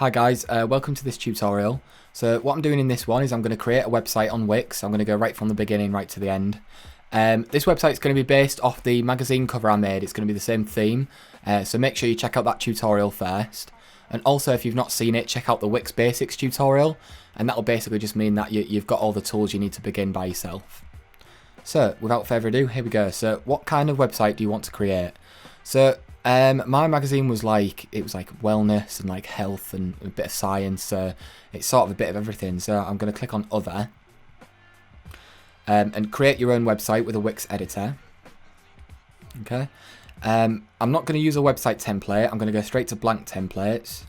Hi guys, welcome to this tutorial. So what I'm doing in this one is I'm going to create a website on Wix. I'm going to go right from the beginning right to the end. This website is going to be based off the magazine cover I made. It's going to be the same theme, so make sure you check out that tutorial first. And also, if you've not seen it, check out the Wix Basics tutorial, and that'll basically just mean that you've got all the tools you need to begin by yourself. So without further ado, here we go. So what kind of website do you want to create? So my magazine was like wellness and like health and a bit of science, so it's sort of a bit of everything. So I'm going to click on other and create your own website with a Wix editor. Okay, I'm not going to use a website template. I'm going to go straight to blank templates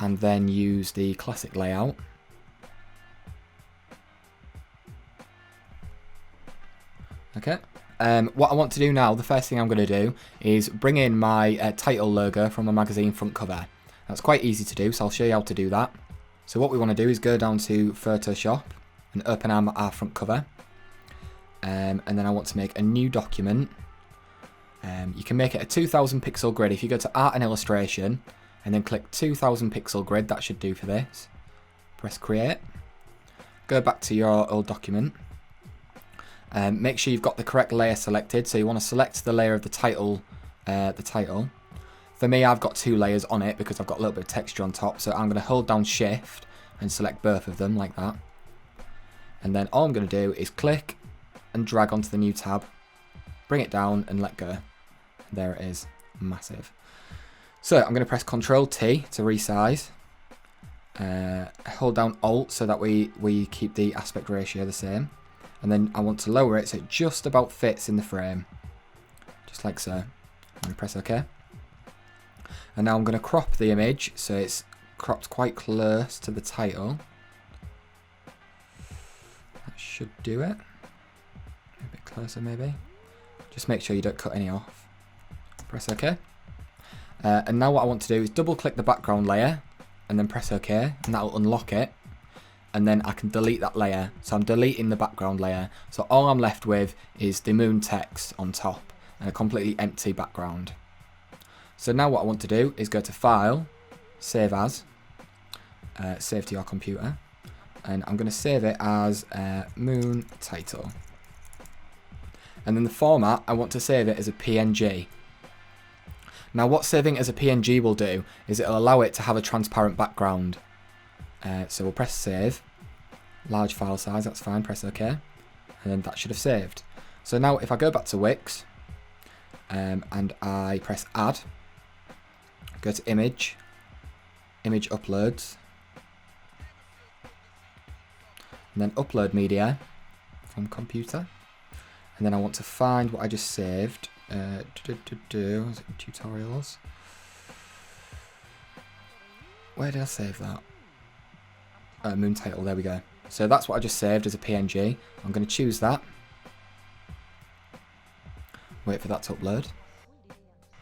and then use the classic layout. Okay. What I want to do now, the first thing I'm going to do is bring in my title logo from my magazine front cover. That's quite easy to do, so I'll show you how to do that. So what we want to do is go down to Photoshop and open our front cover. And then I want to make a new document. You can make it a 2000 pixel grid. If you go to Art and Illustration and then click 2000 pixel grid, that should do for this. Press Create. Go back to your old document. Make sure you've got the correct layer selected. So you want to select the layer of the title. For me, I've got two layers on it because I've got a little bit of texture on top. So I'm going to hold down Shift and select both of them like that. And then all I'm going to do is click and drag onto the new tab, bring it down and let go. There it is, massive. So I'm going to press Ctrl T to resize. Hold down Alt so that we keep the aspect ratio the same. And then I want to lower it so it just about fits in the frame. Just like so. I'm going to press OK. And now I'm going to crop the image so it's cropped quite close to the title. That should do it. A bit closer maybe. Just make sure you don't cut any off. Press OK. And now what I want to do is double click the background layer and then press OK, and that will unlock it. And then I can delete that layer. So I'm deleting the background layer. So all I'm left with is the moon text on top and a completely empty background. So now what I want to do is go to File, Save As, save to your computer. And I'm going to save it as moon title. And then the format, I want to save it as a PNG. Now what saving as a PNG will do is it'll allow it to have a transparent background. So we'll press save, large file size, that's fine, press OK, and then that should have saved. So now if I go back to Wix and I press add, go to image uploads, and then upload media from computer, and then I want to find what I just saved, was it tutorials? Where did I save that? Moon title, there we go. So that's what I just saved as a PNG. I'm going to choose that. Wait for that to upload.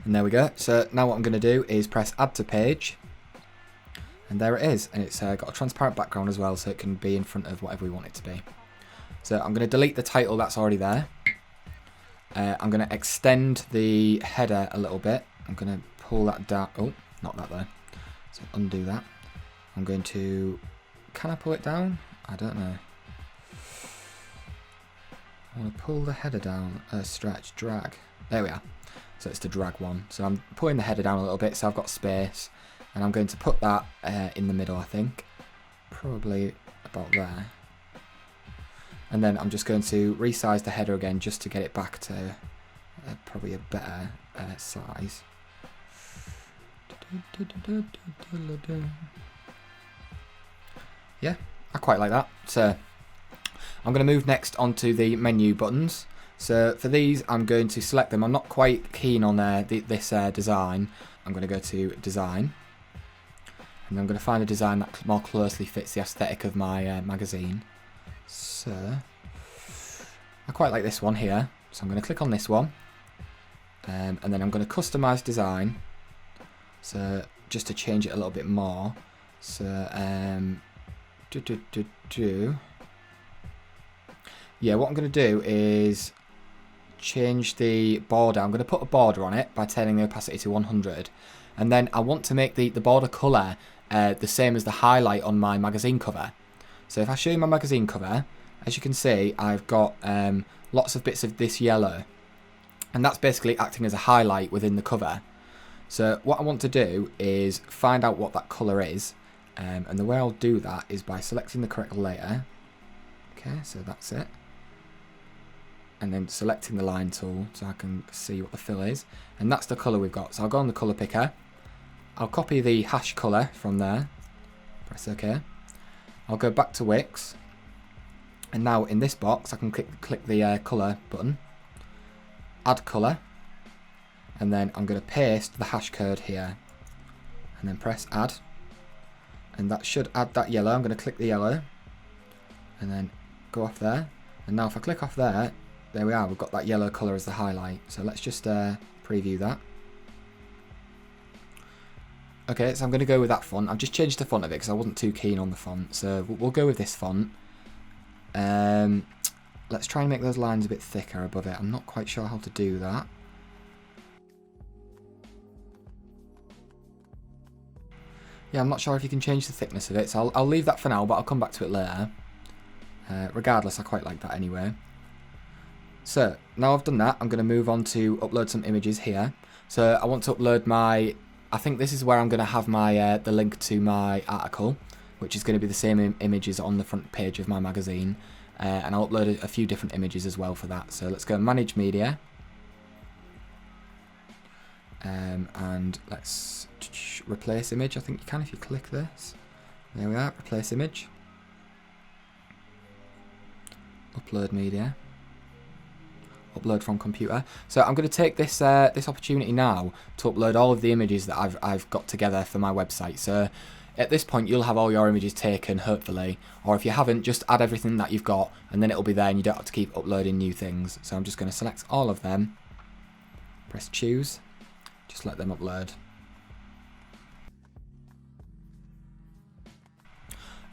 And there we go. So now what I'm going to do is press add to page. And there it is. And it's got a transparent background as well, so it can be in front of whatever we want it to be. So I'm going to delete the title that's already there. I'm going to extend the header a little bit. I'm going to pull that down. Oh, not that though. So undo that. I'm going to... Can I pull it down? I don't know. I want to pull the header down, stretch, drag. There we are. So it's the drag one. So I'm pulling the header down a little bit so I've got space. And I'm going to put that in the middle, I think. Probably about there. And then I'm just going to resize the header again just to get it back to probably a better size. Yeah, I quite like that. So I'm going to move next onto the menu buttons. So for these, I'm going to select them. I'm not quite keen on this design. I'm going to go to design. And I'm going to find a design that more closely fits the aesthetic of my magazine. So I quite like this one here. So I'm going to click on this one. And then I'm going to customize design. So just to change it a little bit more. So yeah, what I'm going to do is change the border. I'm going to put a border on it by turning the opacity to 100. And then I want to make the border colour the same as the highlight on my magazine cover. So if I show you my magazine cover, as you can see, I've got lots of bits of this yellow, and that's basically acting as a highlight within the cover. So what I want to do is find out what that colour is, and the way I'll do that is by selecting the correct layer. Okay, so that's it. And then selecting the line tool so I can see what the fill is. And that's the colour we've got. So I'll go on the colour picker. I'll copy the hash colour from there. Press OK. I'll go back to Wix. And now in this box I can click the colour button. Add colour. And then I'm going to paste the hash code here. And then press add. And that should add that yellow. I'm going to click the yellow. And then go off there. And now if I click off there, there we are, we've got that yellow colour as the highlight. So let's just preview that. Okay, so I'm going to go with that font. I've just changed the font of it because I wasn't too keen on the font. So we'll go with this font. Let's try and make those lines a bit thicker above it. I'm not quite sure how to do that. Yeah, I'm not sure if you can change the thickness of it. So I'll leave that for now, but I'll come back to it later. Regardless, I quite like that anyway. So now I've done that, I'm going to move on to upload some images here. So I want to upload my, I think this is where I'm going to have my the link to my article, which is going to be the same images on the front page of my magazine. And I'll upload a few different images as well for that. So let's go manage media. And let's replace image. I think you can if you click this. There we are, replace image. Upload media. Upload from computer. So I'm going to take this this opportunity now to upload all of the images that I've got together for my website. So at this point you'll have all your images taken, hopefully, or if you haven't, just add everything that you've got and then it'll be there and you don't have to keep uploading new things. So I'm just going to select all of them, press choose, just let them upload.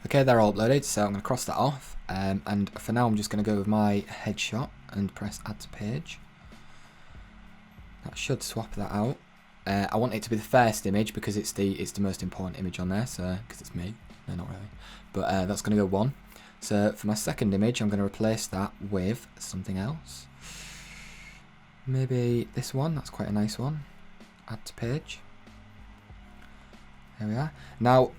Okay, they're all uploaded, so I'm going to cross that off, and for now I'm just going to go with my headshot and press add to page. That should swap that out. I want it to be the first image because it's the most important image on there, so because it's me. No, not really, but that's going to go 1. So for my second image I'm going to replace that with something else. Maybe this one, that's quite a nice one. Add to page. There we are. Now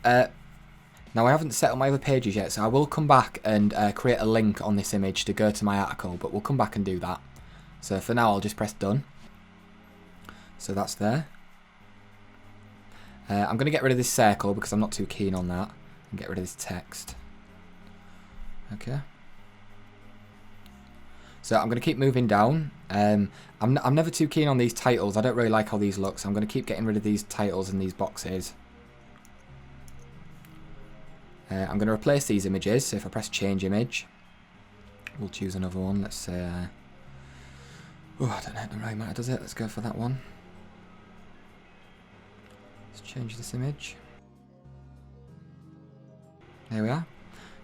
I haven't set up my other pages yet, so I will come back and create a link on this image to go to my article, but we'll come back and do that. So for now I'll just press done. So that's there. I'm going to get rid of this circle because I'm not too keen on that, and get rid of this text. Okay. So I'm going to keep moving down. I'm never too keen on these titles. I don't really like how these look, so I'm going to keep getting rid of these titles and these boxes. I'm going to replace these images, so if I press change image, we'll choose another one. Let's say, oh, I don't know, it doesn't really matter, does it? Let's go for that one. Let's change this image. There we are.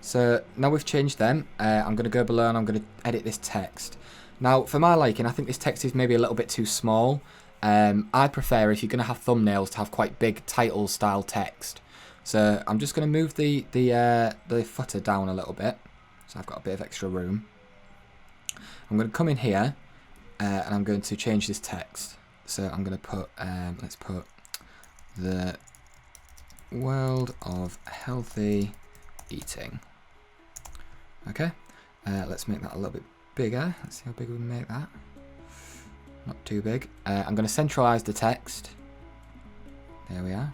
So now we've changed them, I'm going to go below and I'm going to edit this text. Now, for my liking, I think this text is maybe a little bit too small. I prefer, if you're going to have thumbnails, to have quite big title style text. So I'm just going to move the footer down a little bit, so I've got a bit of extra room. I'm going to come in here, and I'm going to change this text. So I'm going to put, let's put the world of healthy eating. Okay, let's make that a little bit bigger. Let's see how big we can make that. Not too big. I'm going to centralize the text. There we are.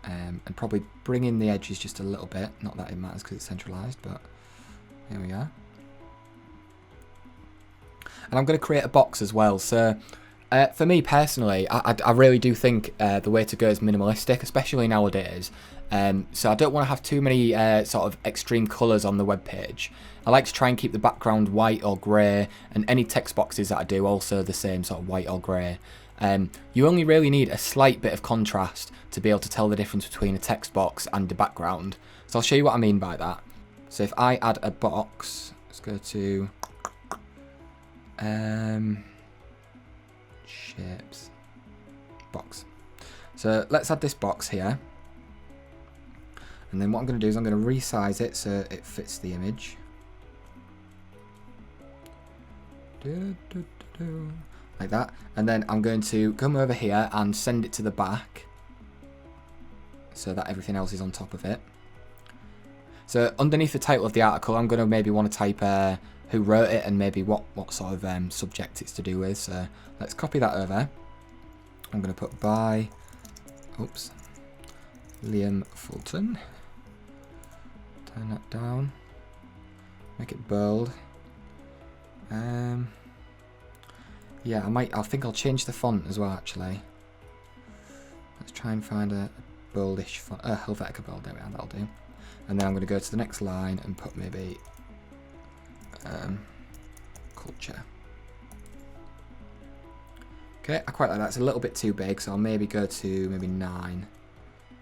And probably bring in the edges just a little bit. Not that it matters because it's centralized, but there we are. And I'm going to create a box as well. So for me personally, I really do think the way to go is minimalistic, especially nowadays. So I don't want to have too many sort of extreme colours on the web page. I like to try and keep the background white or grey, and any text boxes that I do also the same sort of white or grey. You only really need a slight bit of contrast to be able to tell the difference between a text box and the background. So I'll show you what I mean by that. So if I add a box, let's go to shapes, box. So let's add this box here. And then what I'm going to do is I'm going to resize it so it fits the image. Like that. And then I'm going to come over here and send it to the back so that everything else is on top of it. So underneath the title of the article, I'm going to maybe want to type who wrote it and maybe what sort of subject it's to do with. So let's copy that over. I'm going to put by, Liam Fulton. Turn that down. Make it bold. Yeah, I think I'll change the font as well, actually. Let's try and find a boldish font. Helvetica Bold, there we are, that'll do. And then I'm going to go to the next line and put maybe culture. Okay, I quite like that. It's a little bit too big, so I'll maybe go to maybe 9,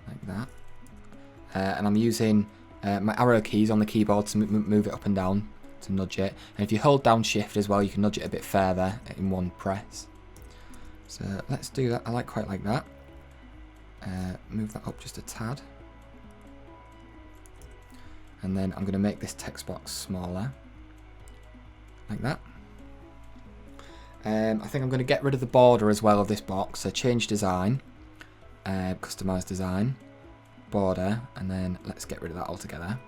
like that. And I'm using my arrow keys on the keyboard to move it up and down, to nudge it. And if you hold down shift as well, you can nudge it a bit further in one press. So let's do that. I quite like that. Move that up just a tad. And then I'm going to make this text box smaller, like that. I think I'm going to get rid of the border as well of this box. So change design, customize design, border, and then let's get rid of that altogether.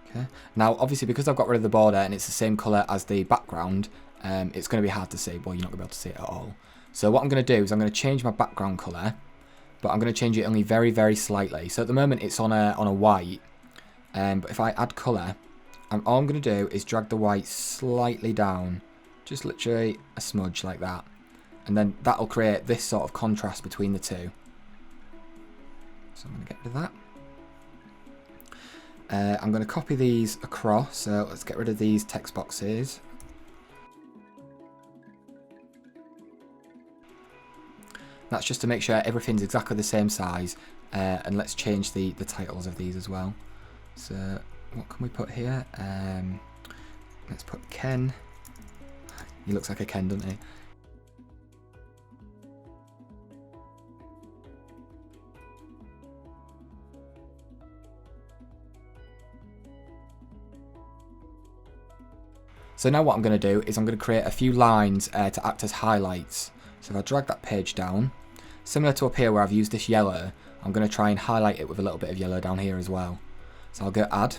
Okay. Now, obviously, because I've got rid of the border and it's the same color as the background, it's going to be hard to see. Well, you're not going to be able to see it at all. So what I'm going to do is I'm going to change my background color, but I'm going to change it only very, very slightly. So at the moment it's on a white, but if I add color, all I'm going to do is drag the white slightly down, just literally a smudge like that, and then that'll create this sort of contrast between the two. So I'm going to get rid of that. I'm going to copy these across, so let's get rid of these text boxes. That's just to make sure everything's exactly the same size, and let's change the titles of these as well. So what can we put here? Let's put Ken. He looks like a Ken, doesn't he? So now what I'm going to do is I'm going to create a few lines to act as highlights. So if I drag that page down, similar to up here where I've used this yellow, I'm going to try and highlight it with a little bit of yellow down here as well. So I'll go add.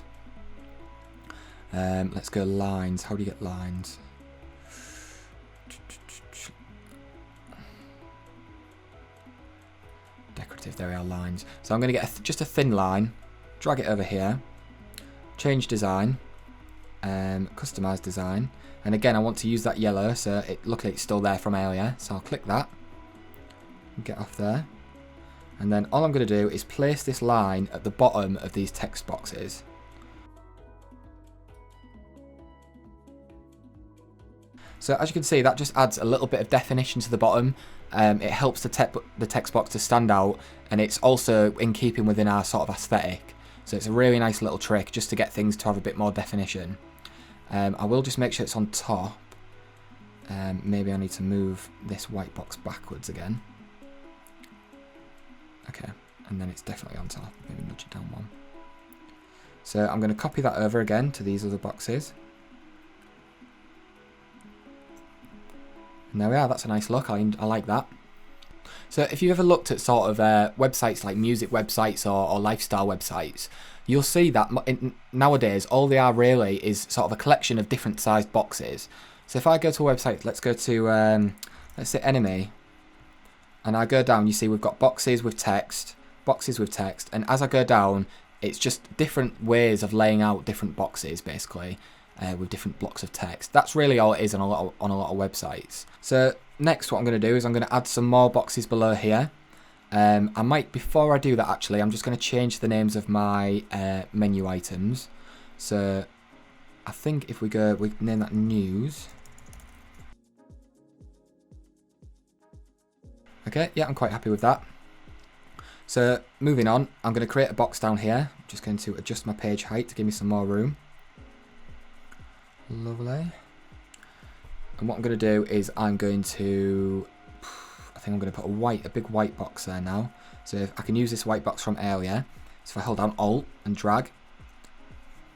Let's go lines. How do you get lines? Decorative, there we are, lines. So I'm going to get just a thin line, drag it over here, change design, customize design, and again I want to use that yellow, so luckily it's still there from earlier, so I'll click that and get off there, and then all I'm going to do is place this line at the bottom of these text boxes. So as you can see, that just adds a little bit of definition to the bottom. It helps the text box to stand out, and it's also in keeping within our sort of aesthetic. So it's a really nice little trick just to get things to have a bit more definition. I will just make sure it's on top. Maybe I need to move this white box backwards again. Okay, and then it's definitely on top. Maybe nudge it down one. So I'm going to copy that over again to these other boxes. And there we are, that's a nice look, I like that. So if you ever looked at sort of websites like music websites or lifestyle websites, you'll see that nowadays all they are really is sort of a collection of different sized boxes. So if I go to a website, let's go to, let's say Enemy, and I go down, you see we've got boxes with text, and as I go down, it's just different ways of laying out different boxes basically. With different blocks of text. That's really all it is on a lot of websites. So next what I'm going to do is I'm going to add some more boxes below here. I might, before I do that actually, I'm just going to change the names of my menu items. So I think if we name that news. Okay, yeah, I'm quite happy with that. So moving on, I'm going to create a box down here. I'm just going to adjust my page height to give me some more room. Lovely. And what I'm going to do is I'm going to put a big white box there now. So if I can use this white box from earlier. So if I hold down Alt and drag,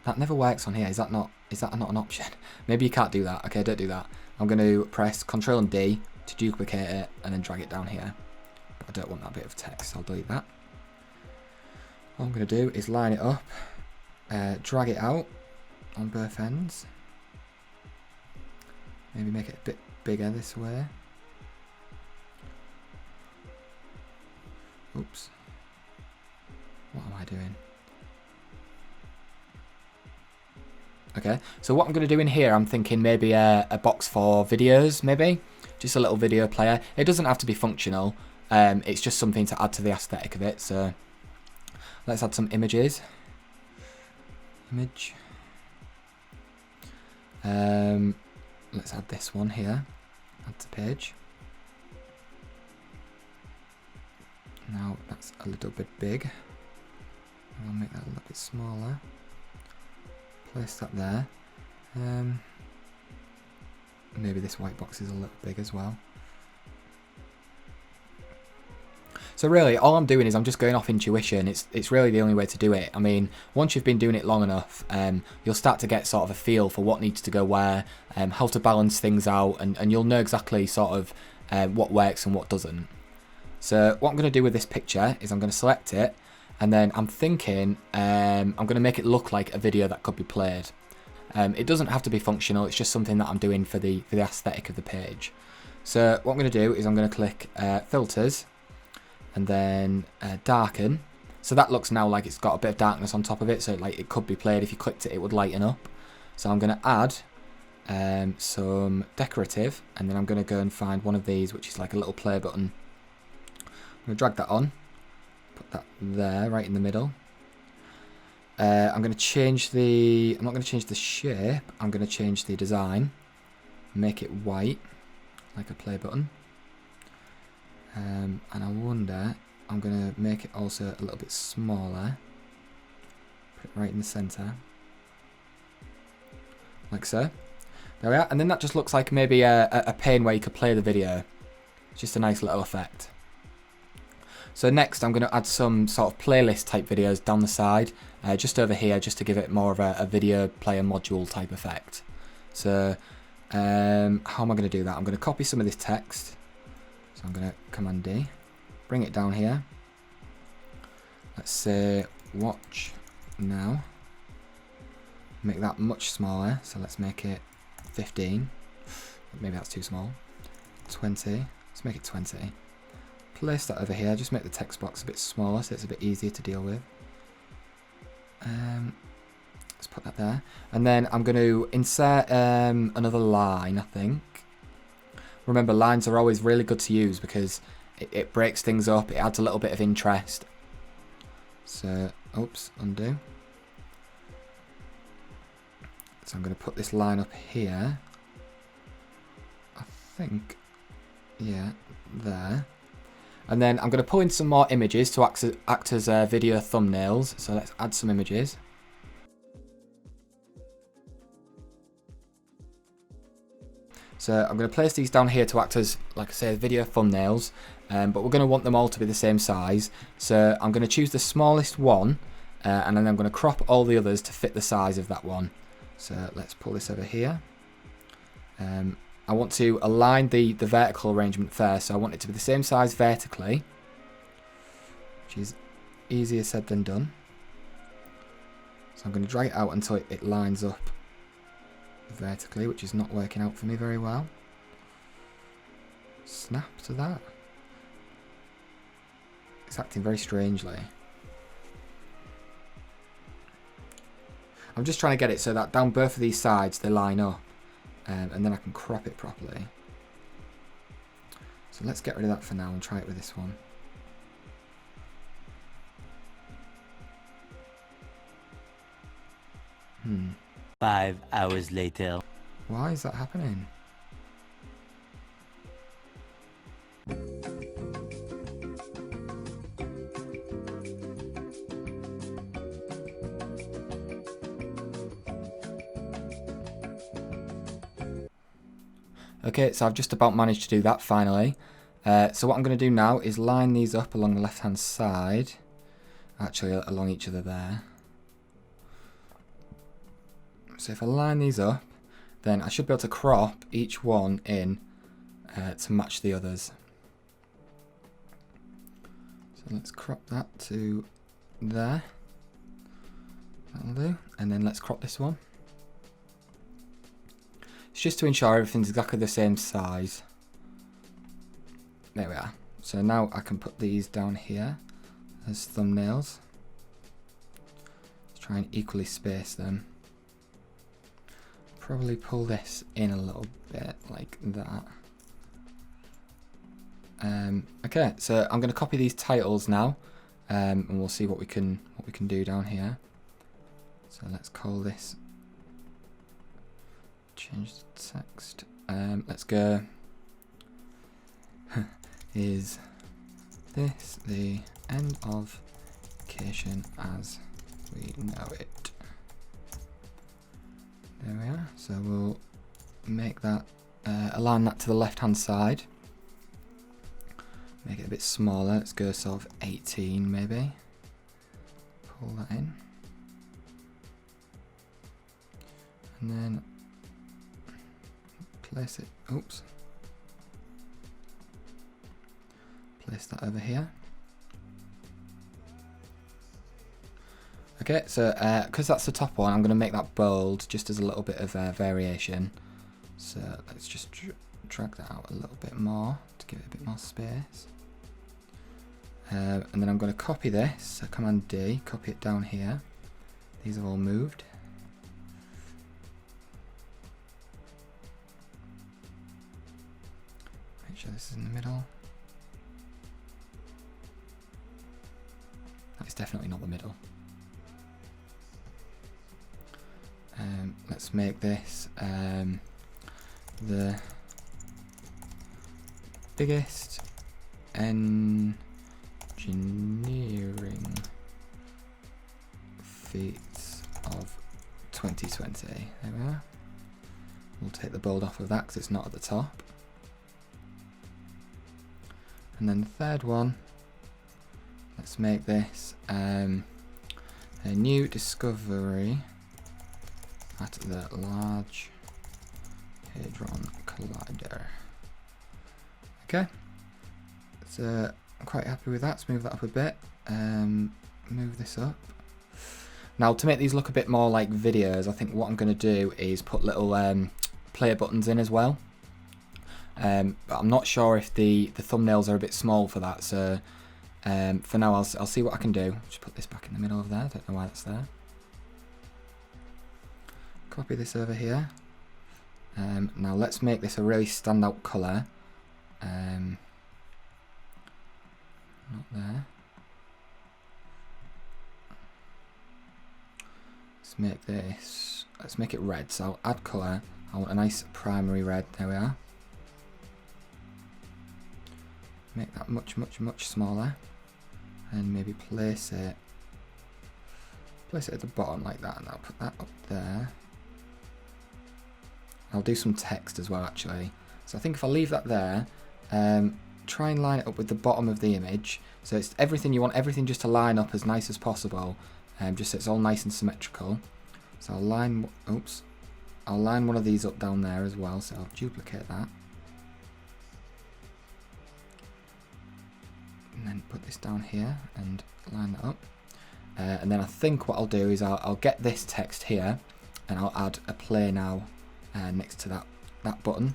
that never works on here. Is that not an option? Maybe you can't do that. Okay, don't do that. I'm going to press Control and D to duplicate it and then drag it down here. But I don't want that bit of text, so I'll delete that. What I'm going to do is line it up, drag it out on both ends. Maybe make it a bit bigger this way. Oops. What am I doing? Okay, so what I'm going to do in here, I'm thinking maybe a box for videos, maybe. Just a little video player. It doesn't have to be functional. It's just something to add to the aesthetic of it. So let's add some images. Image. Let's add this one here. Add to page. Now that's a little bit big. I'll make that a little bit smaller. Place that there. Maybe this white box is a little big as well. So really, all I'm doing is I'm just going off intuition. It's really the only way to do it. I mean, once you've been doing it long enough, you'll start to get sort of a feel for what needs to go where, how to balance things out, and you'll know exactly sort of what works and what doesn't. So what I'm going to do with this picture is I'm going to select it, and then I'm thinking I'm going to make it look like a video that could be played. It doesn't have to be functional, it's just something that I'm doing for the aesthetic of the page. So what I'm going to do is I'm going to click Filters, and then Darken. So that looks now like it's got a bit of darkness on top of it, so like it could be played. If you clicked it, it would lighten up. So I'm going to add some decorative, and then I'm going to go and find one of these, which is like a little play button. I'm going to drag that on, put that there, right in the middle. I'm going to change I'm not going to change the shape, I'm going to change the design, make it white, like a play button. And I wonder, I'm going to make it also a little bit smaller, put it right in the centre, like so. There we are, and then that just looks like maybe a pane where you could play the video. It's just a nice little effect. So next I'm going to add some sort of playlist type videos down the side, just over here, just to give it more of a video player module type effect. So how am I going to do that? I'm going to copy some of this text. So I'm going to Command D, bring it down here. Let's say watch now. Make that much smaller, so let's make it 15. Maybe that's too small. 20. Let's make it 20. Place that over here, just make the text box a bit smaller so it's a bit easier to deal with. Let's put that there. And then I'm going to insert another line, I think. Remember, lines are always really good to use because it breaks things up, it adds a little bit of interest. So, oops, undo. So I'm going to put this line up here. I think, yeah, there. And then I'm going to pull in some more images to act as video thumbnails. So let's add some images. So I'm going to place these down here to act as, like I say, video thumbnails. But we're going to want them all to be the same size. So I'm going to choose the smallest one. And then I'm going to crop all the others to fit the size of that one. So let's pull this over here. I want to align the vertical arrangement first, so I want it to be the same size vertically, which is easier said than done. So I'm going to drag it out until it lines up vertically, which is not working out for me very well. Snap to that. It's acting very strangely. I'm just trying to get it so that down both of these sides they line up. And then I can crop it properly. So let's get rid of that for now and try it with this one. 5 hours later. Why is that happening? Okay, so I've just about managed to do that finally. So what I'm going to do now is line these up along the left hand side. Actually, along each other there. So if I line these up, then I should be able to crop each one in to match the others. So let's crop that to there. That'll do. And then let's crop this one. It's just to ensure everything's exactly the same size. There we are. So now I can put these down here as thumbnails. Let's try and equally space them. Probably pull this in a little bit like that. Okay, so I'm going to copy these titles now, and we'll see what we can do down here. So let's call this. Change the text. Let's go. Is this the end of vacation as we know it? There we are. So we'll make that, align that to the left hand side. Make it a bit smaller. Let's go sort of 18 maybe. Pull that in. And then place it, oops. Place that over here. Okay, so because that's the top one, I'm going to make that bold just as a little bit of variation. So let's just drag that out a little bit more to give it a bit more space. And then I'm going to copy this, so Command D, copy it down here. These have all moved. Make sure this is in the middle. That's definitely not the middle. Let's make this the biggest engineering feats of 2020. There we are. We'll take the bold off of that because it's not at the top. And then the third one, let's make this a new discovery at the Large Hadron Collider. Okay, so I'm quite happy with that. Let's move that up a bit. Move this up. Now to make these look a bit more like videos, I think what I'm going to do is put little player buttons in as well. But I'm not sure if the thumbnails are a bit small for that, so for now I'll see what I can do. Just put this back in the middle of there, don't know why that's there. Copy this over here. Now let's make this a really standout colour. Not there. Let's make it red, so I'll add colour. I want a nice primary red, there we are. Make that much smaller, and maybe place it at the bottom like that, and I'll put that up there. I'll do some text as well actually. So I think if I leave that there, try and line it up with the bottom of the image. So it's everything you want, everything just to line up as nice as possible, just so it's all nice and symmetrical. So I'll line one of these up down there as well. So I'll duplicate that. And then put this down here and line that up. And then I think what I'll do is I'll get this text here and I'll add a play now next to that button.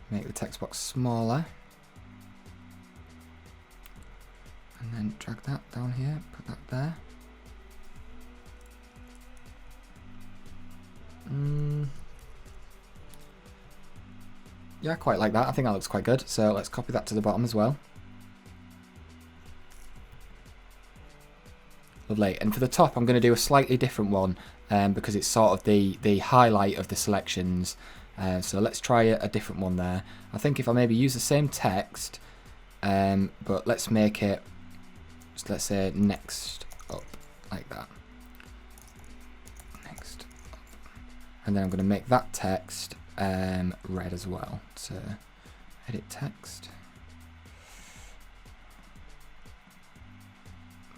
Make the text box smaller. And then drag that down here, put that there. Yeah, I quite like that. I think that looks quite good. So let's copy that to the bottom as well. Lovely. And for the top, I'm going to do a slightly different one because it's sort of the highlight of the selections. So let's try a different one there. I think if I maybe use the same text, but let's make it, let's say next up, like that. Next up. And then I'm going to make that text red as well. So edit text.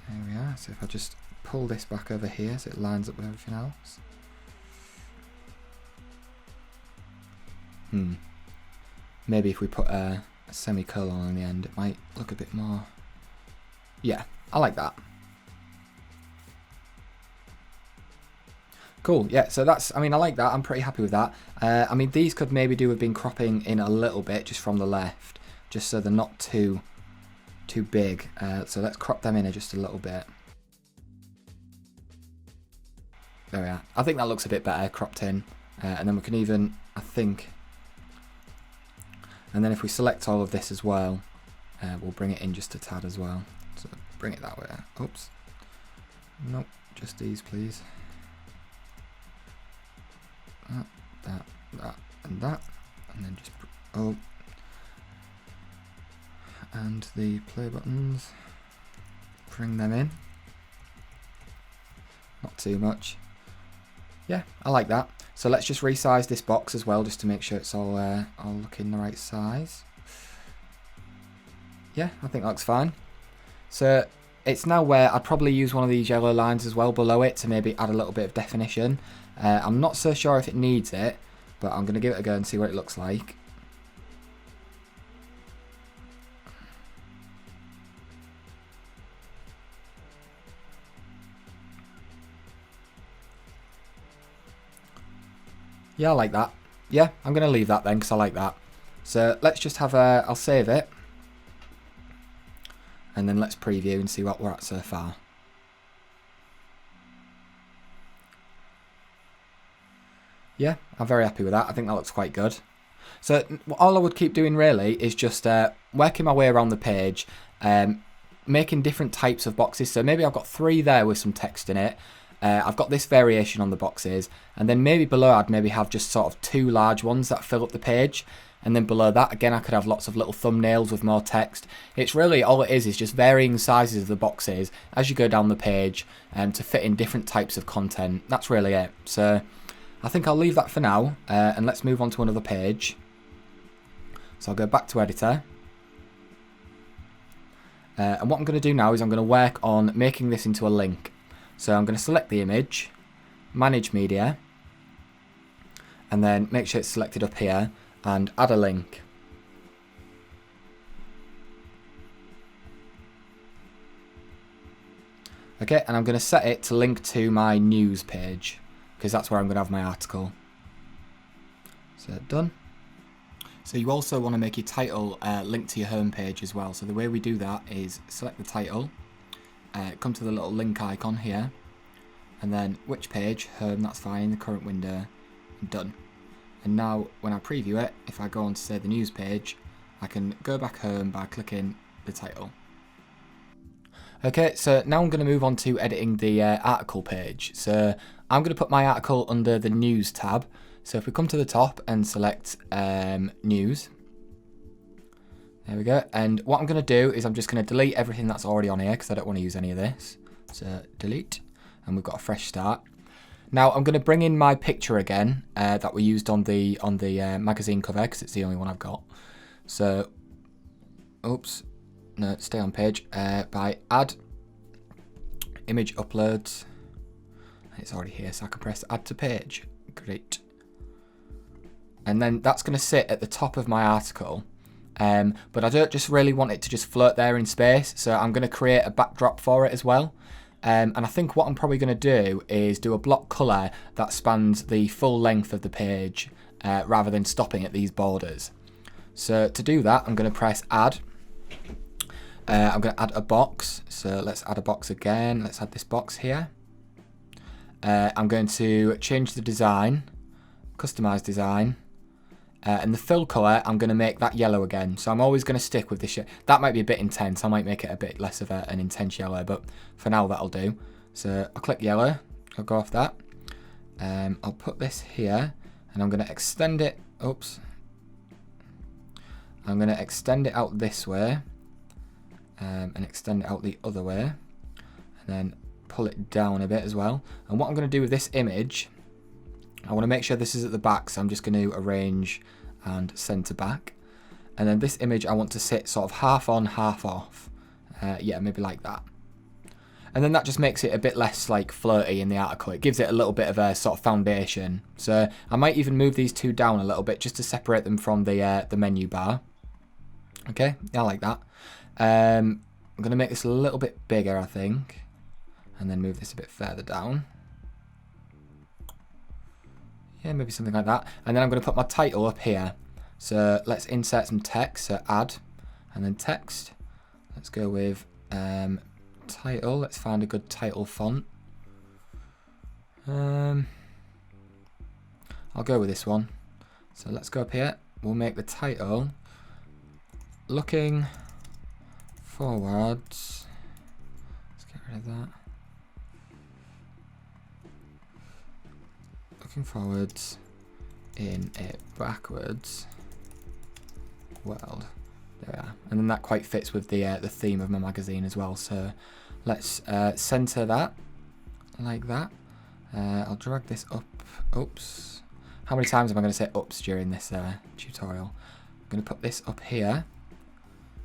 There we are. So if I just pull this back over here so it lines up with everything else. Maybe if we put a semicolon on the end, it might look a bit more. Yeah, I like that. Cool, yeah, so that's, I mean, I like that. I'm pretty happy with that. I mean, these could maybe do with being cropping in a little bit just from the left, just so they're not too big. So let's crop them in just a little bit. There we are. I think that looks a bit better cropped in. And then we can even, I think, and then if we select all of this as well, we'll bring it in just a tad as well. So bring it that way. Oops. Nope, just these, please. That, and that. And then just, oh. And the play buttons. Bring them in. Not too much. Yeah, I like that. So let's just resize this box as well, just to make sure it's all looking the right size. Yeah, I think that looks fine. So it's now where I'd probably use one of these yellow lines as well below it to maybe add a little bit of definition. I'm not so sure if it needs it, but I'm going to give it a go and see what it looks like. Yeah, I like that. Yeah, I'm going to leave that then because I like that. So let's just have a, I'll save it. And then let's preview and see what we're at so far. Yeah, I'm very happy with that. I think that looks quite good. So all I would keep doing really is just working my way around the page, making different types of boxes. So maybe I've got 3 there with some text in it. I've got this variation on the boxes, and then maybe below I'd maybe have just sort of 2 large ones that fill up the page, and then below that again I could have lots of little thumbnails with more text. It's really all it is just varying sizes of the boxes as you go down the page to fit in different types of content. That's really it. So I think I'll leave that for now, and let's move on to another page. So I'll go back to editor. And what I'm going to do now is I'm going to work on making this into a link. So I'm going to select the image, manage media, and then make sure it's selected up here and add a link. Okay, and I'm going to set it to link to my news page because that's where I'm going to have my article. So done. So you also want to make your title link to your home page as well. So the way we do that is select the title. Come to the little link icon here, and then which page, home, that's fine, in the current window, and done. And now when I preview it, if I go on to say the news page, I can go back home by clicking the title. Okay, so now I'm going to move on to editing the article page. So I'm going to put my article under the news tab. So if we come to the top and select news, there we go. And what I'm going to do is I'm just going to delete everything that's already on here because I don't want to use any of this. So delete, and we've got a fresh start. Now I'm going to bring in my picture again that we used on the magazine cover because it's the only one I've got. So, oops, no, stay on page. By add image uploads. It's already here, so I can press add to page. Great. And then that's going to sit at the top of my article. But I don't just really want it to just float there in space, so I'm going to create a backdrop for it as well. And I think what I'm probably going to do is do a block colour that spans the full length of the page rather than stopping at these borders. So to do that, I'm going to press add. I'm going to add a box, so let's add a box again. Let's add this box here. I'm going to change the design, customize design. And the fill colour, I'm going to make that yellow again. So I'm always going to stick with this. That might be a bit intense. I might make it a bit less of an intense yellow, but for now that'll do. So I'll click yellow. I'll go off that. I'll put this here, and I'm going to extend it. Oops. I'm going to extend it out this way, and extend it out the other way, and then pull it down a bit as well. And what I'm going to do with this image, I want to make sure this is at the back, so I'm just going to arrange and center back. And then this image I want to sit sort of half on, half off. Yeah, maybe like that. And then that just makes it a bit less like flirty in the article. It gives it a little bit of a sort of foundation. So I might even move these two down a little bit just to separate them from the menu bar. Okay, yeah, I like that. I'm going to make this a little bit bigger, I think. And then move this a bit further down. Yeah, maybe something like that. And then I'm going to put my title up here. So let's insert some text. So add, and then text. Let's go with title. Let's find a good title font. I'll go with this one. So let's go up here. We'll make the title looking forwards. Let's get rid of that. Looking forwards in a backwards world. There we are. And then that quite fits with the theme of my magazine as well. So let's center that like that. I'll drag this up. Oops. How many times am I going to say oops during this tutorial? I'm going to put this up here.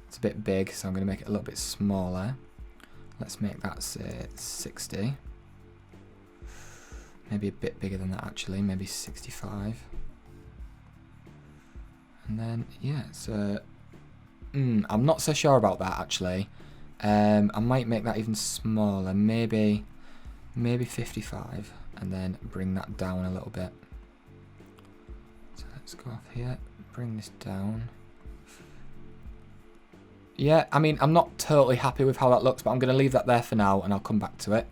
It's a bit big, so I'm going to make it a little bit smaller. Let's make that, say, 60. Maybe a bit bigger than that, actually. Maybe 65. And then, yeah, so... I'm not so sure about that, actually. I might make that even smaller. Maybe 55. And then bring that down a little bit. So let's go off here. Bring this down. Yeah, I mean, I'm not totally happy with how that looks, but I'm going to leave that there for now, and I'll come back to it.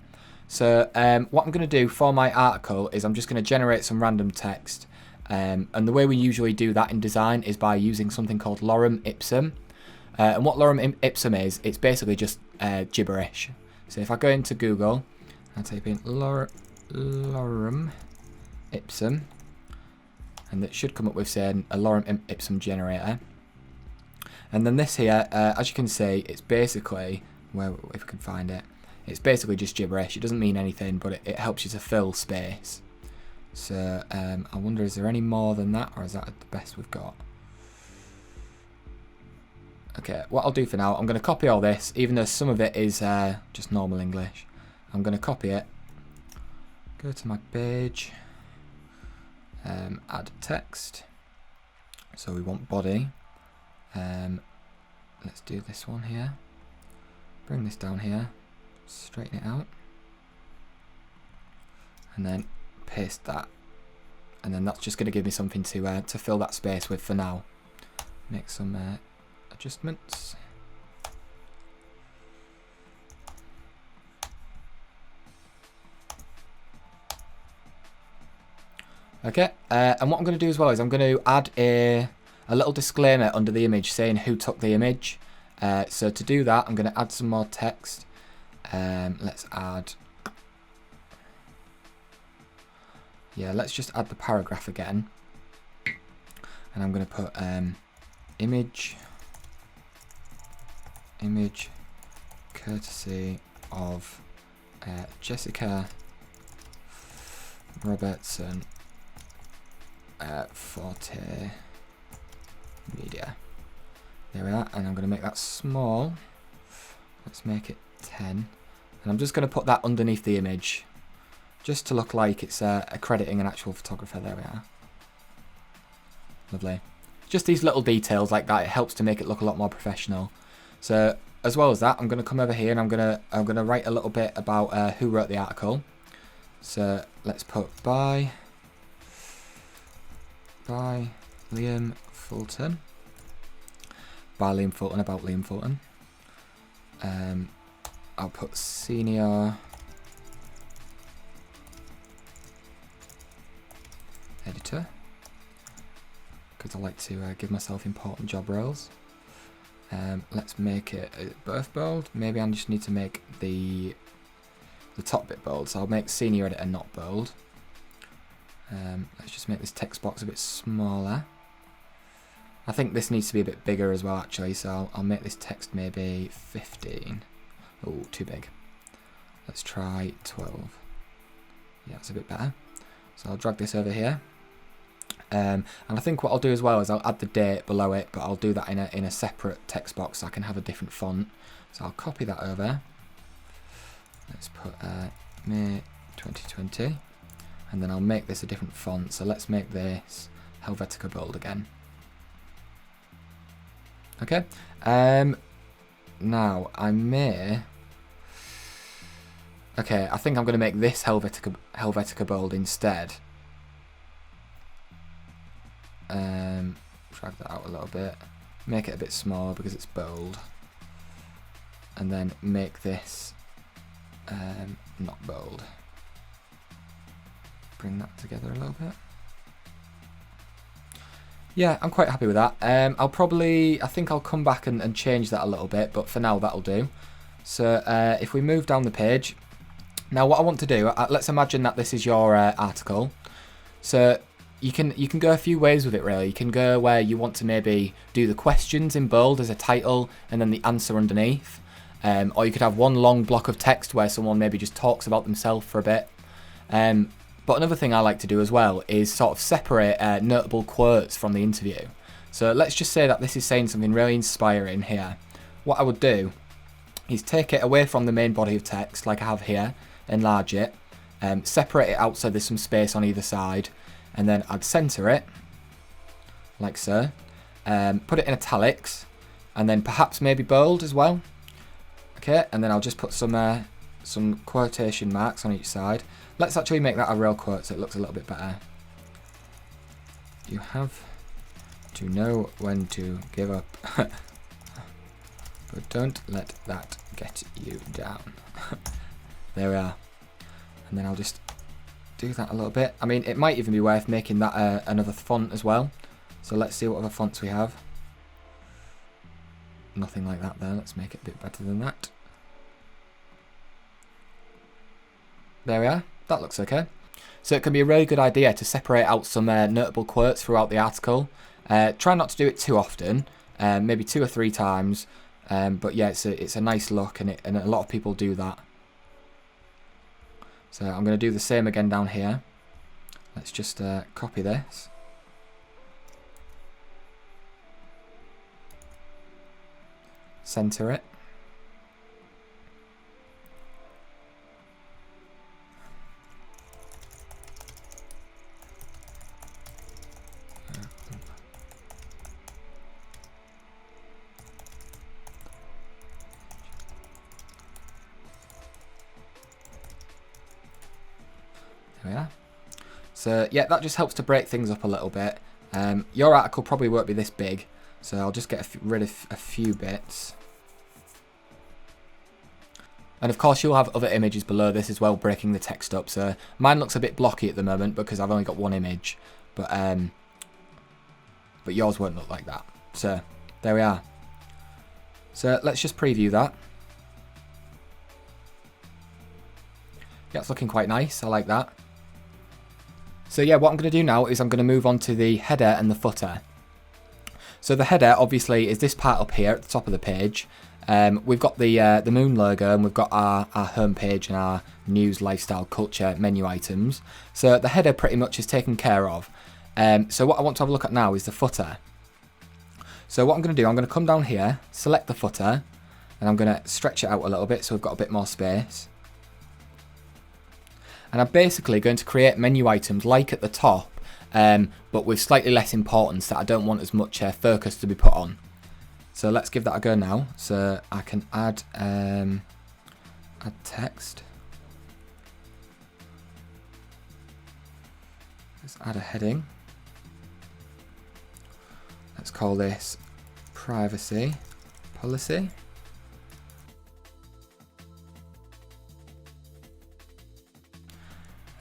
So what I'm going to do for my article is I'm just going to generate some random text. And the way we usually do that in design is by using something called lorem ipsum. And what lorem ipsum is, it's basically just gibberish. So if I go into Google, I'll type in lorem ipsum, and it should come up with, say, a lorem ipsum generator. And then this here, as you can see, it's basically, if we can find it, it's basically just gibberish. It doesn't mean anything, but it helps you to fill space. So I wonder, is there any more than that, or is that the best we've got? Okay, what I'll do for now, I'm going to copy all this, even though some of it is just normal English. I'm going to copy it, go to my page, add text. So we want body. Let's do this one here. Bring this down here, straighten it out, and then paste that. And then that's just going to give me something to fill that space with for now. Make some adjustments. Okay, and what I'm going to do as well is I'm going to add a little disclaimer under the image saying who took the image. So to do that, I'm going to add some more text. Let's add... Yeah, let's just add the paragraph again. And I'm going to put image courtesy of Jessica Robertson, Forte Media. There we are, and I'm going to make that small. Let's make it 10. And I'm just going to put that underneath the image, just to look like it's accrediting an actual photographer. There we are. Lovely. Just these little details like that, it helps to make it look a lot more professional. So as well as that, I'm going to come over here and I'm going to write a little bit about who wrote the article. So let's put by Liam Fulton. By Liam Fulton, about Liam Fulton. I'll put senior editor, because I like to give myself important job roles. Let's make it both bold. Maybe I just need to make the top bit bold, so I'll make senior editor not bold. Let's just make this text box a bit smaller. I think this needs to be a bit bigger as well, actually, so I'll make this text maybe 15. Oh, too big. Let's try 12. Yeah, that's a bit better. So I'll drag this over here. And I think what I'll do as well is I'll add the date below it, but I'll do that in a separate text box so I can have a different font. So I'll copy that over. Let's put May 2020, and then I'll make this a different font. So let's make this Helvetica Bold again. Okay. Now I may. Okay, I think I'm going to make this Helvetica Bold instead. Drag that out a little bit, make it a bit smaller because it's bold, and then make this not bold. Bring that together a little bit. Yeah, I'm quite happy with that. I think I'll come back and change that a little bit, but for now that'll do. So if we move down the page, now what I want to do, let's imagine that this is your article. So you can go a few ways with it really. You can go where you want to maybe do the questions in bold as a title and then the answer underneath. Or you could have one long block of text where someone maybe just talks about themselves for a bit. But another thing I like to do as well is sort of separate notable quotes from the interview. So let's just say that this is saying something really inspiring here. What I would do is take it away from the main body of text like I have here, enlarge it, separate it out so there's some space on either side, and then I'd centre it, like so, put it in italics, and then perhaps maybe bold as well. Okay, and then I'll just put some quotation marks on each side. Let's actually make that a real quote so it looks a little bit better. You have to know when to give up, but don't let that get you down. There we are. And then I'll just do that a little bit. I mean, it might even be worth making that another font as well. So let's see what other fonts we have. Nothing like that there. Let's make it a bit better than that. There we are. That looks okay. So it can be a really good idea to separate out some notable quotes throughout the article. Try not to do it too often, maybe 2 or 3 times. But yeah, it's a nice look, and a lot of people do that. So I'm going to do the same again down here. Let's just copy this. Center it. There we are. So yeah, that just helps to break things up a little bit. Your article probably won't be this big, so I'll just get rid of a few bits. And of course you'll have other images below this as well, breaking the text up. So mine looks a bit blocky at the moment because I've only got one image, but yours won't look like that. So there we are. So let's just preview that. Yeah, it's looking quite nice. I like that. So yeah, what I'm going to do now is I'm going to move on to the header and the footer. So the header obviously is this part up here at the top of the page. We've got the moon logo, and we've got our home page and our news, lifestyle, culture, menu items. So the header pretty much is taken care of. So what I want to have a look at now is the footer. So what I'm going to do, I'm going to come down here, select the footer, and I'm going to stretch it out a little bit so we've got a bit more space. And I'm basically going to create menu items like at the top, but with slightly less importance, that I don't want as much focus to be put on. So let's give that a go now. So I can add text. Let's add a heading. Let's call this privacy policy.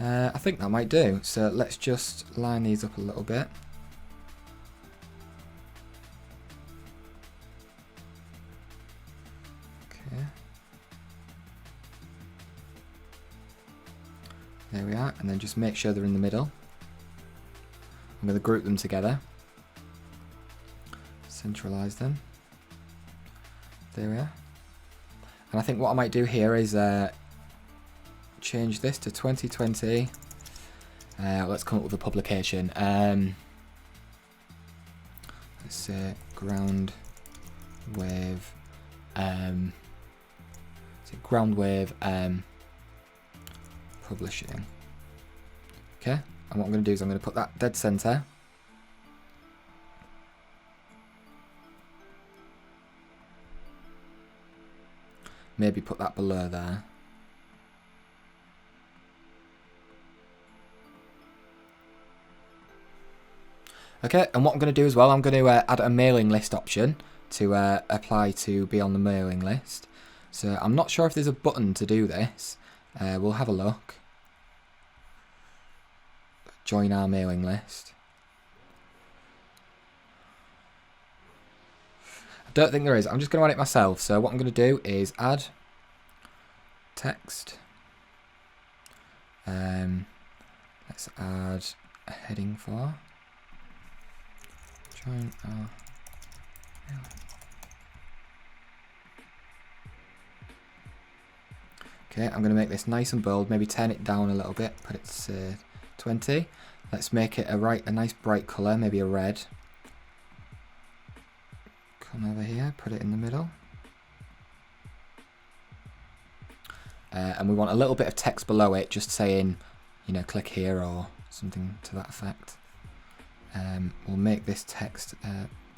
I think that might do. So let's just line these up a little bit. Okay. There we are, and then just make sure they're in the middle. I'm going to group them together. Centralize them. There we are. And I think what I might do here is change this to 2020 Let's come up with a publication. Let's say ground wave. Ground wave publishing. Okay, and what I'm going to do is I'm going to put that dead center. Maybe put that below there. Okay, and what I'm going to do as well, I'm going to add a mailing list option to apply to be on the mailing list. So I'm not sure if there's a button to do this. We'll have a look. Join our mailing list. I don't think there is. I'm just going to add it myself. So what I'm going to do is add text. Let's add a heading for join our mailing. Okay, I'm going to make this nice and bold, maybe turn it down a little bit, put it to 20. Let's make it a nice bright colour, maybe a red. Come over here, put it in the middle. And we want a little bit of text below it, just saying, you know, click here or something to that effect. We'll make this text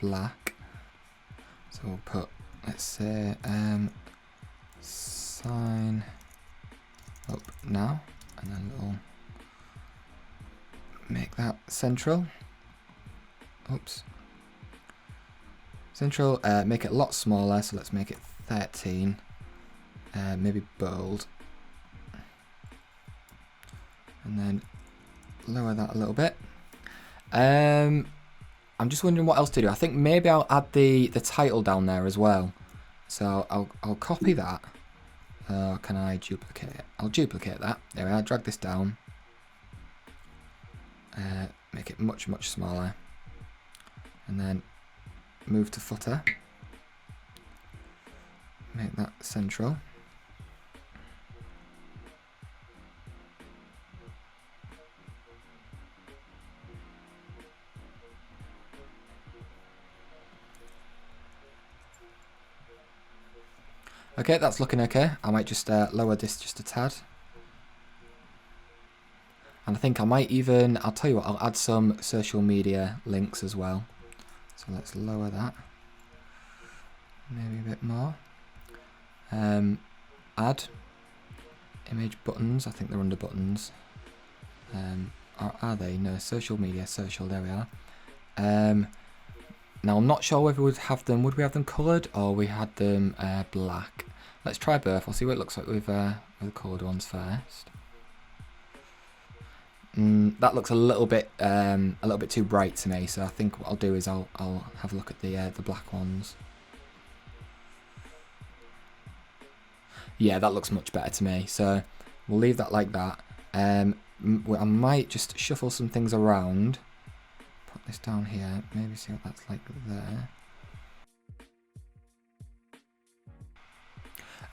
black. So we'll put, let's say, sign up now, and then we'll make that central. Oops. Central, make it a lot smaller, so let's make it 13. Maybe bold. And then lower that a little bit. I'm just wondering what else to do. I think maybe I'll add the title down there as well. So I'll copy that. Can I duplicate it? I'll duplicate that. There we are. Drag this down. Make it much smaller. And then move to footer. Make that central. Okay, that's looking okay. I might just lower this just a tad. And I think I might even, I'll tell you what, I'll add some social media links as well. So let's lower that. Maybe a bit more. Add image buttons. I think they're under buttons. Or are they? No, social media, social, there we are. Now I'm not sure whether we'd have them, would we have them coloured or we had them black? Let's try both. I'll see what it looks like with the coloured ones first. That looks a little bit too bright to me, so I think what I'll do is I'll have a look at the black ones. Yeah, that looks much better to me, so we'll leave that like that. I might just shuffle some things around. Put this down here, maybe see what that's like there.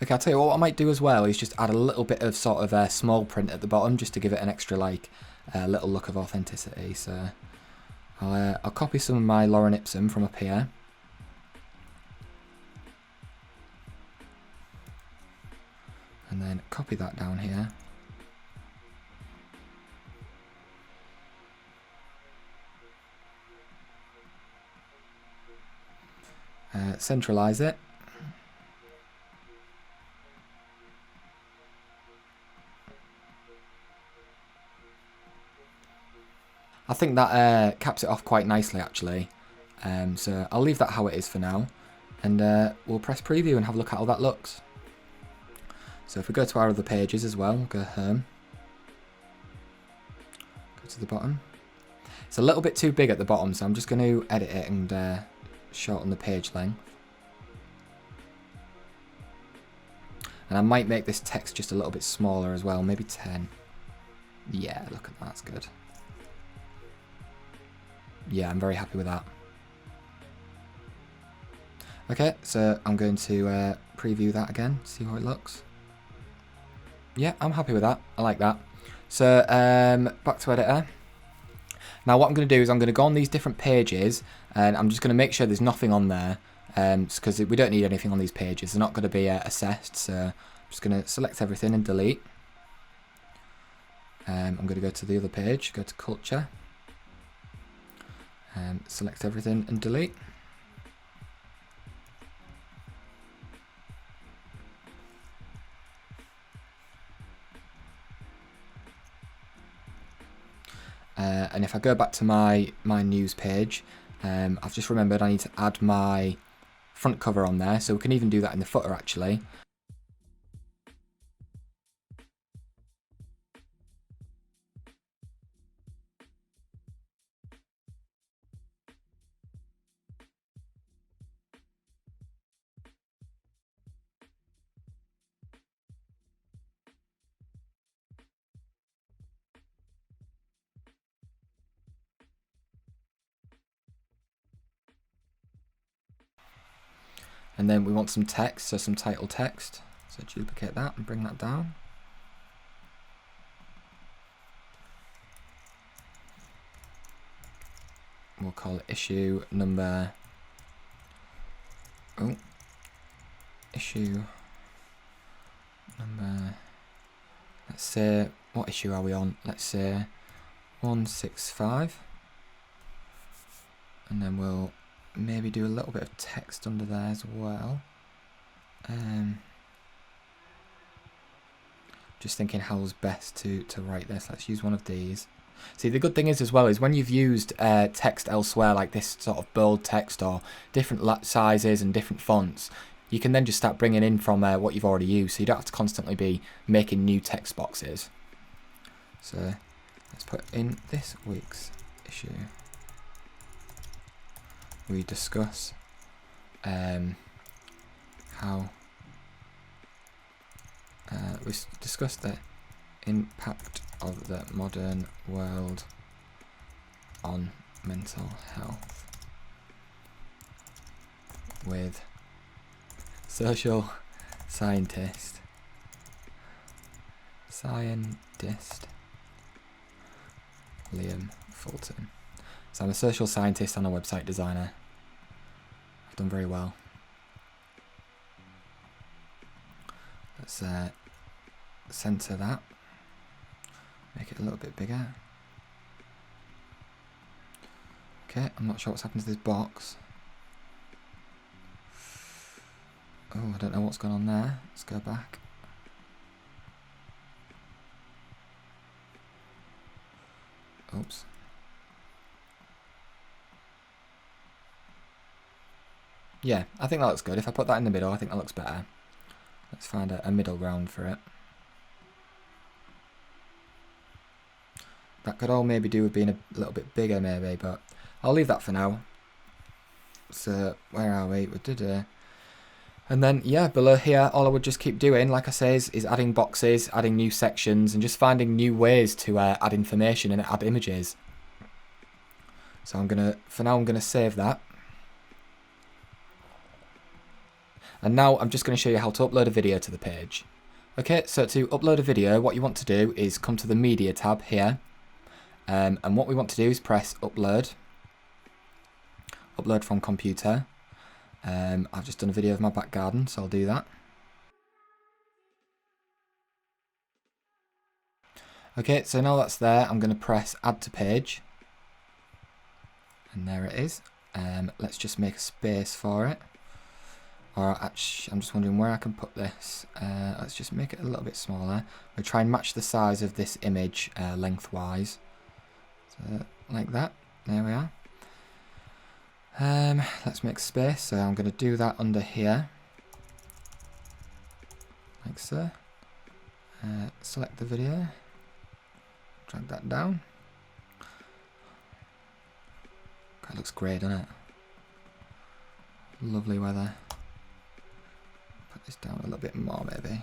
Okay, I'll tell you what I might do as well is just add a little bit of sort of small print at the bottom just to give it an extra like little look of authenticity. So I'll copy some of my Lorem Ipsum from up here. And then copy that down here. Centralize it. I think that caps it off quite nicely actually. So I'll leave that how it is for now. And we'll press preview and have a look at how that looks. So if we go to our other pages as well, we'll go home. Go to the bottom. It's a little bit too big at the bottom, so I'm just going to edit it and shorten the page length. And I might make this text just a little bit smaller as well, maybe 10. Yeah, look at that, that's good. Yeah, I'm very happy with that. Okay, so I'm going to preview that again, see how it looks. Yeah, I'm happy with that. I like that. So back to editor. Now what I'm going to do is I'm going to go on these different pages and I'm just going to make sure there's nothing on there because we don't need anything on these pages. They're not going to be assessed. So I'm just going to select everything and delete. I'm going to go to the other page, go to culture, select everything and delete. And if I go back to my news page, I've just remembered I need to add my front cover on there, so we can even do that in the footer actually. And then we want some text, so some title text. So duplicate that and bring that down. We'll call it issue number. Oh, issue number. Let's say, what issue are we on? Let's say 165. And then we'll maybe do a little bit of text under there as well. Just thinking how's best to write this. Let's use one of these. See, the good thing is as well is when you've used text elsewhere, like this sort of bold text or different sizes and different fonts, you can then just start bringing in from what you've already used, so you don't have to constantly be making new text boxes. So let's put in this week's issue. We discuss how we discuss the impact of the modern world on mental health with social scientist Liam Fulton. So I'm a social scientist and a website designer. I've done very well. Let's center that. Make it a little bit bigger. Okay, I'm not sure what's happened to this box. Oh, I don't know what's going on there. Let's go back. Oops. Yeah, I think that looks good. If I put that in the middle, I think that looks better. Let's find a middle ground for it. That could all maybe do with being a little bit bigger maybe, but I'll leave that for now. So, where are we? And then, yeah, below here, all I would just keep doing, like I say, is adding boxes, adding new sections, and just finding new ways to add information and add images. So for now I'm gonna save that. And now I'm just going to show you how to upload a video to the page. Okay, so to upload a video, what you want to do is come to the Media tab here. And what we want to do is press Upload. Upload from computer. I've just done a video of my back garden, so I'll do that. Okay, so now that's there, I'm going to press Add to Page. And there it is. Let's just make a space for it. Or actually, I'm just wondering where I can put this. Let's just make it a little bit smaller. We'll try and match the size of this image lengthwise. So, like that. There we are. Let's make space. So I'm going to do that under here. Like so. Select the video. Drag that down. That looks great, doesn't it? Lovely weather. Put this down a little bit more maybe.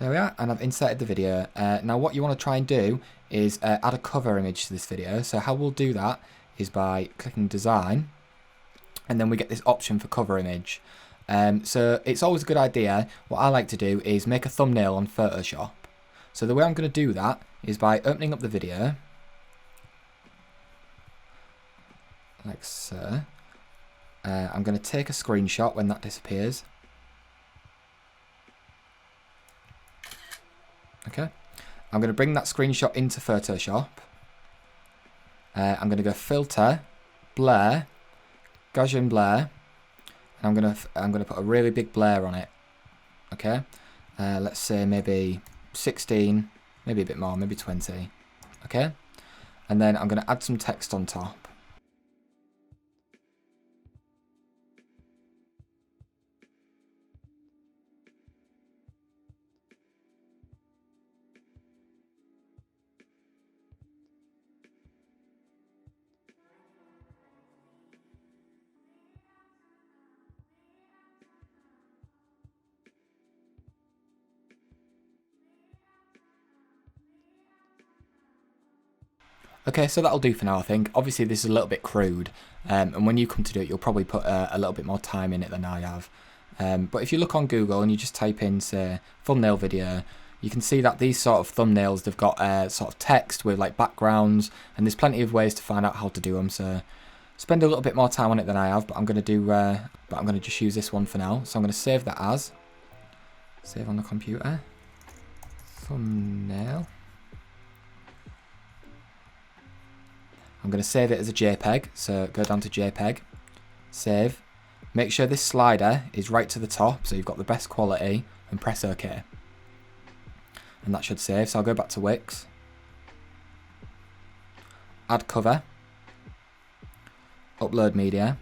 There we are, and I've inserted the video. Now what you want to try and do is add a cover image to this video. So how we'll do that is by clicking design, and then we get this option for cover image. So it's always a good idea. What I like to do is make a thumbnail on Photoshop. So the way I'm going to do that is by opening up the video, like so. I'm going to take a screenshot when that disappears. Okay. I'm going to bring that screenshot into Photoshop. I'm going to go Filter, Blur, Gaussian Blur, and I'm going to put a really big blur on it. Okay. Let's say maybe 16, maybe a bit more, maybe 20. Okay. And then I'm going to add some text on top. Okay, so that'll do for now, I think. Obviously, this is a little bit crude, and when you come to do it, you'll probably put a little bit more time in it than I have. But if you look on Google and you just type in, say, thumbnail video, you can see that these sort of thumbnails, they've got sort of text with like backgrounds, and there's plenty of ways to find out how to do them. So spend a little bit more time on it than I have, but I'm going to just use this one for now. So I'm going to save that as, save on the computer, thumbnail. I'm going to save it as a JPEG, so go down to JPEG, save, make sure this slider is right to the top, so you've got the best quality, and press OK. And that should save, so I'll go back to Wix, add cover, upload media,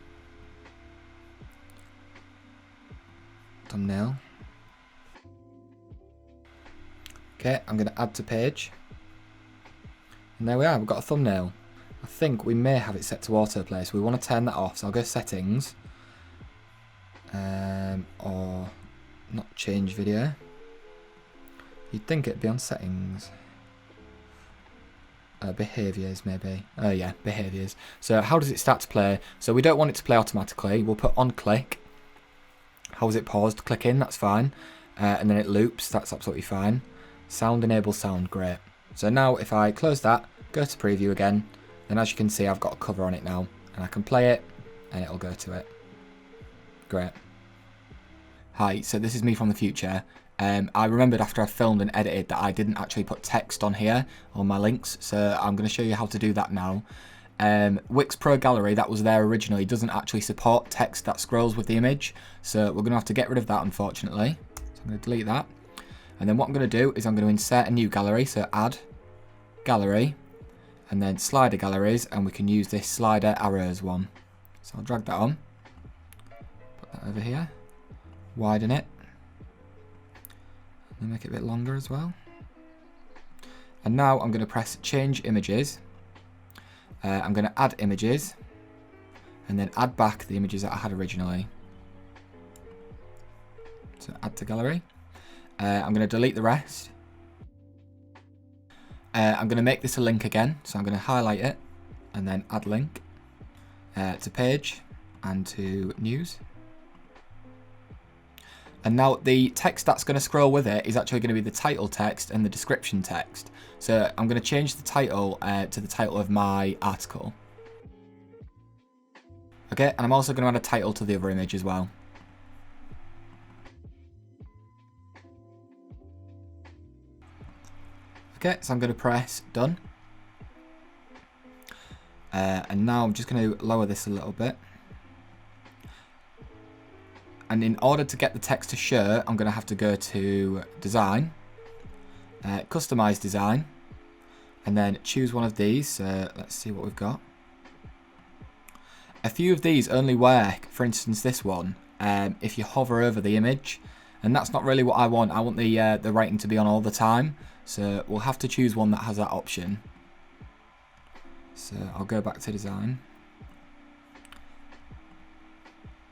thumbnail. Okay, I'm going to add to page, and there we are, we've got a thumbnail. I think we may have it set to autoplay, so we want to turn that off. So I'll go settings, or not change video. You'd think it'd be on settings. Behaviours maybe. Oh yeah, behaviours. So how does it start to play? So we don't want it to play automatically. We'll put on click. How is it paused? Click in, that's fine. And then it loops, that's absolutely fine. Sound enable sound, great. So now if I close that, go to preview again, then as you can see, I've got a cover on it now, and I can play it, and it'll go to it. Great. Hi, so this is me from the future. I remembered after I filmed and edited that I didn't actually put text on here, on my links, so I'm going to show you how to do that now. Wix Pro Gallery, that was there originally, doesn't actually support text that scrolls with the image, so we're going to have to get rid of that, unfortunately. So I'm going to delete that. And then what I'm going to do is I'm going to insert a new gallery, so add, gallery, and then slider galleries, and we can use this slider arrows one. So I'll drag that on, put that over here, widen it, and make it a bit longer as well. And now I'm going to press change images. I'm going to add images, and then add back the images that I had originally. So add to gallery. I'm going to delete the rest. I'm going to make this a link again, so I'm going to highlight it and then add link to page and to news. And now the text that's going to scroll with it is actually going to be the title text and the description text. So I'm going to change the title to the title of my article. Okay, and I'm also going to add a title to the other image as well. Okay, so I'm going to press done. And now I'm just going to lower this a little bit. And in order to get the text to show, I'm going to have to go to design, customize design, and then choose one of these. Let's see what we've got. A few of these only work, for instance this one, if you hover over the image, and that's not really what I want. I want the writing to be on all the time. So we'll have to choose one that has that option. So I'll go back to design.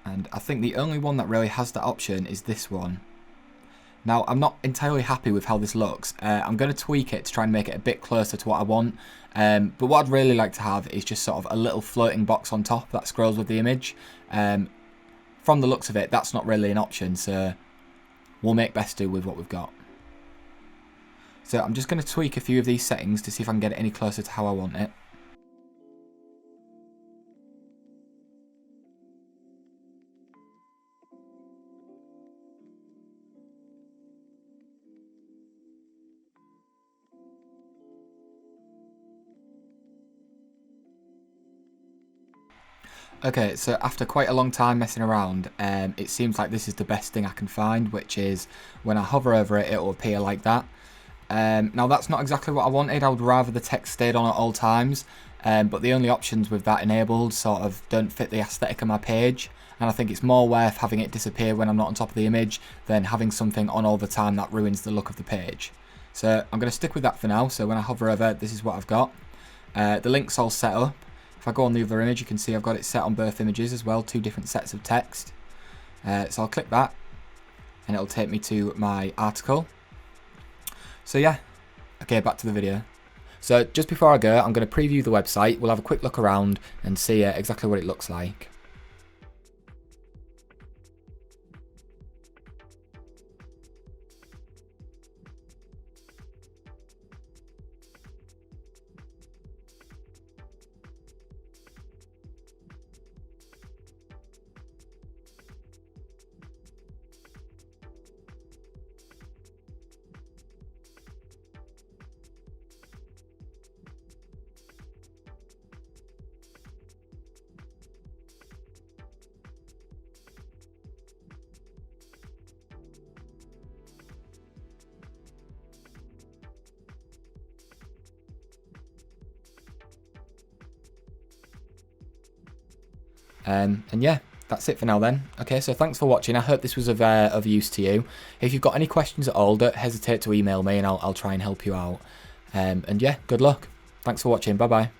And I think the only one that really has that option is this one. Now, I'm not entirely happy with how this looks. I'm going to tweak it to try and make it a bit closer to what I want. But what I'd really like to have is just sort of a little floating box on top that scrolls with the image. from the looks of it, that's not really an option, so we'll make best do with what we've got. So I'm just going to tweak a few of these settings to see if I can get it any closer to how I want it. Okay, so after quite a long time messing around, it seems like this is the best thing I can find, which is when I hover over it, it'll appear like that. Now that's not exactly what I wanted. I would rather the text stayed on at all times, but the only options with that enabled sort of don't fit the aesthetic of my page, and I think it's more worth having it disappear when I'm not on top of the image than having something on all the time that ruins the look of the page. So I'm going to stick with that for now. So when I hover over, this is what I've got. The link's all set up. If I go on the other image, you can see I've got it set on both images as well, 2 different sets of text. So I'll click that, and it'll take me to my article. So yeah, okay, back to the video. So just before I go, I'm going to preview the website. We'll have a quick look around and see exactly what it looks like. And yeah, that's it for now then. Okay, so thanks for watching. I hope this was of use to you. If you've got any questions at all, don't hesitate to email me and I'll try and help you out. And yeah, good luck. Thanks for watching. Bye bye.